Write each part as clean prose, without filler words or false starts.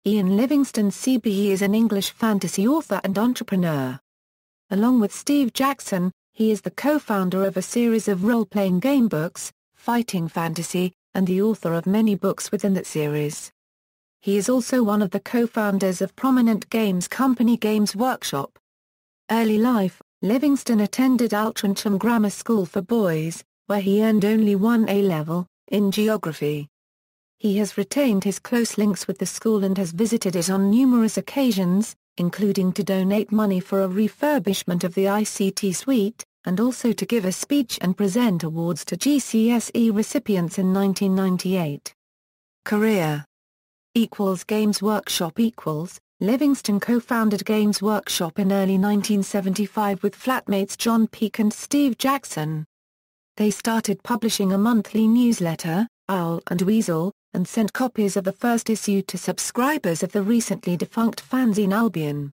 Ian Livingstone CBE is an English fantasy author and entrepreneur. Along with Steve Jackson, he is the co-founder of a series of role-playing gamebooks, Fighting Fantasy, and the author of many books within that series. He is also one of the co-founders of prominent games company Games Workshop. Early life, Livingstone attended Altrincham Grammar School for Boys, where he earned only one A-level, in geography. He has retained his close links with the school and has visited it on numerous occasions, including to donate money for a refurbishment of the ICT suite, and also to give a speech and present awards to GCSE recipients in 1998. Career Games Workshop Livingstone co-founded Games Workshop in early 1975 with flatmates John Peake and Steve Jackson. They started publishing a monthly newsletter, Owl and Weasel, and sent copies of the first issue to subscribers of the recently defunct fanzine Albion.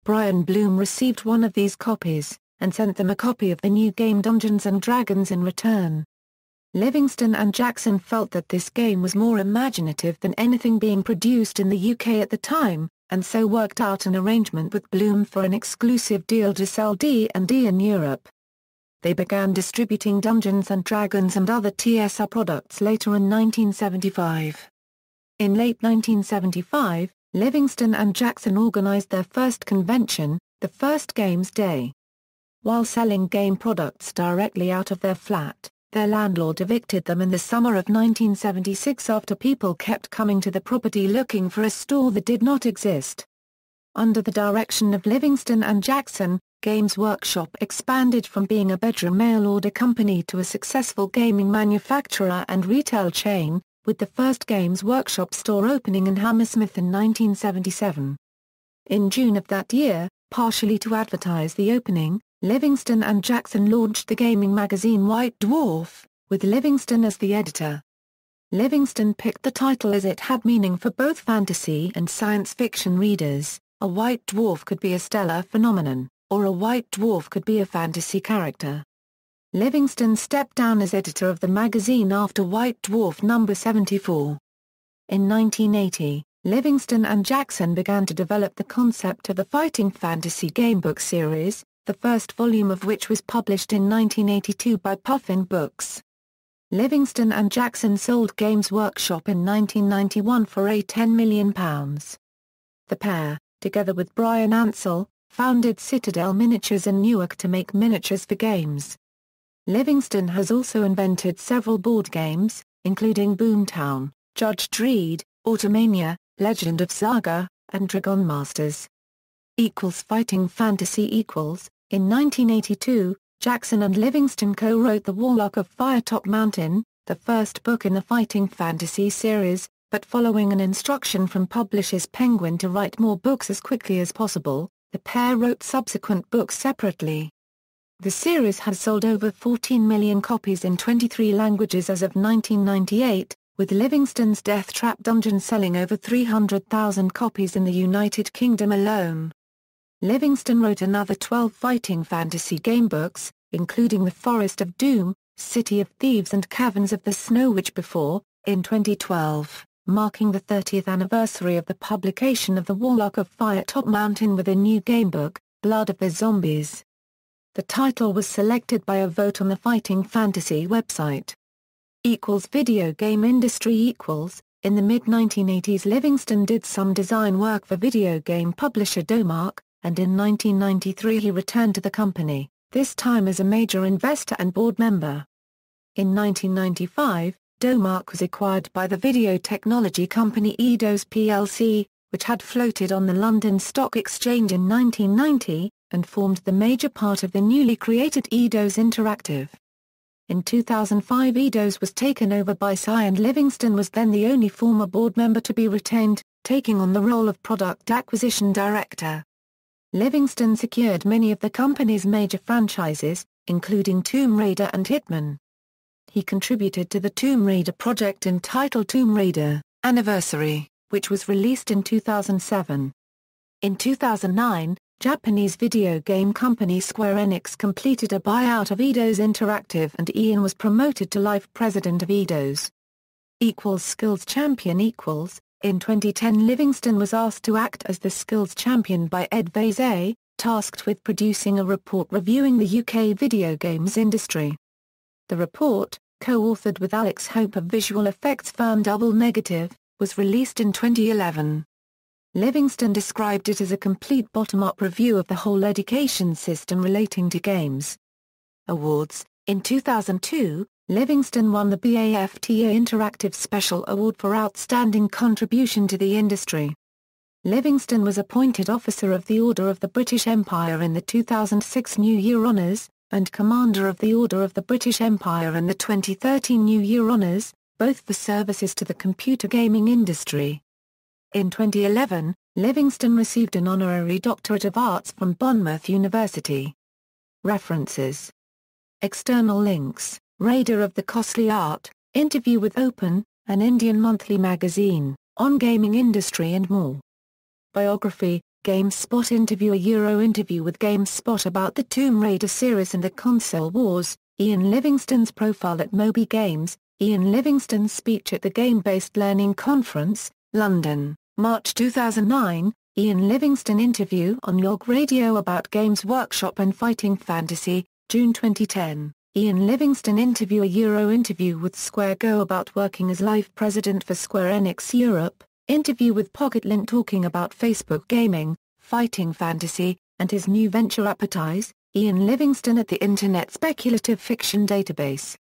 Brian Bloom received one of these copies, and sent them a copy of the new game Dungeons & Dragons in return. Livingstone and Jackson felt that this game was more imaginative than anything being produced in the UK at the time, and so worked out an arrangement with Bloom for an exclusive deal to sell D&D in Europe. They began distributing Dungeons & Dragons and other TSR products later in 1975. In late 1975, Livingstone and Jackson organized their first convention, the First Games Day. While selling game products directly out of their flat, their landlord evicted them in the summer of 1976 after people kept coming to the property looking for a store that did not exist. Under the direction of Livingstone and Jackson, Games Workshop expanded from being a bedroom mail-order company to a successful gaming manufacturer and retail chain, with the first Games Workshop store opening in Hammersmith in 1977. In June of that year, partially to advertise the opening, Livingstone and Jackson launched the gaming magazine White Dwarf, with Livingstone as the editor. Livingstone picked the title as it had meaning for both fantasy and science fiction readers. A white dwarf could be a stellar phenomenon, or a white dwarf could be a fantasy character. Livingstone stepped down as editor of the magazine after White Dwarf number 74. In 1980, Livingstone and Jackson began to develop the concept of the Fighting Fantasy Gamebook series, the first volume of which was published in 1982 by Puffin Books. Livingstone and Jackson sold Games Workshop in 1991 for £10 million. The pair, together with Brian Ansell, founded Citadel Miniatures in Newark to make miniatures for games. Livingstone has also invented several board games, including Boomtown, Judge Dredd, Automania, Legend of Saga, and Dragon Masters. Fighting Fantasy In 1982, Jackson and Livingstone co-wrote The Warlock of Firetop Mountain, the first book in the Fighting Fantasy series, but following an instruction from publishers Penguin to write more books as quickly as possible, the pair wrote subsequent books separately. The series has sold over 14 million copies in 23 languages as of 1998, with Livingstone's Death Trap Dungeon selling over 300,000 copies in the United Kingdom alone. Livingstone wrote another 12 fighting fantasy gamebooks, including The Forest of Doom, City of Thieves and Caverns of the Snow Witch before, in 2012, marking the 30th anniversary of the publication of The Warlock of Firetop Mountain with a new gamebook, Blood of the Zombies. The title was selected by a vote on the Fighting Fantasy website. Video game industry In the mid-1980s Livingstone did some design work for video game publisher Domark, and in 1993 he returned to the company, this time as a major investor and board member. In 1995, Domark was acquired by the video technology company Eidos plc, which had floated on the London Stock Exchange in 1990, and formed the major part of the newly created Eidos Interactive. In 2005 Eidos was taken over by Sci and Livingstone was then the only former board member to be retained, taking on the role of product acquisition director. Livingstone secured many of the company's major franchises, including Tomb Raider and Hitman. He contributed to the Tomb Raider project entitled Tomb Raider: Anniversary, which was released in 2007. In 2009, Japanese video game company Square Enix completed a buyout of Eidos Interactive and Ian was promoted to life president of Eidos. Skills Champion In 2010, Livingstone was asked to act as the skills champion by Ed Vaizey, tasked with producing a report reviewing the UK video games industry. The report, co-authored with Alex Hope of visual effects firm Double Negative, was released in 2011. Livingstone described it as a complete bottom-up review of the whole education system relating to games. Awards. In 2002, Livingstone won the BAFTA Interactive Special Award for Outstanding Contribution to the Industry. Livingstone was appointed Officer of the Order of the British Empire in the 2006 New Year Honours, and Commander of the Order of the British Empire in the 2013 New Year Honours, both for services to the computer gaming industry. In 2011, Livingstone received an Honorary Doctorate of Arts from Bournemouth University. References. External links. Raider of the Costly Art, Interview with Open, an Indian monthly magazine, on gaming industry and more. Biography, GameSpot interview. A Euro interview with GameSpot about the Tomb Raider series and the console wars. Ian Livingstone's profile at Moby Games. Ian Livingstone's speech at the Game-Based Learning Conference, London, March 2009. Ian Livingstone interview on Log Radio about Games Workshop and Fighting Fantasy, June 2010. Ian Livingstone interview. A Euro interview with Square Go about working as life president for Square Enix Europe. Interview with Pocketlint talking about Facebook gaming, Fighting Fantasy, and his new venture Appetize. Ian Livingstone at the Internet Speculative Fiction Database.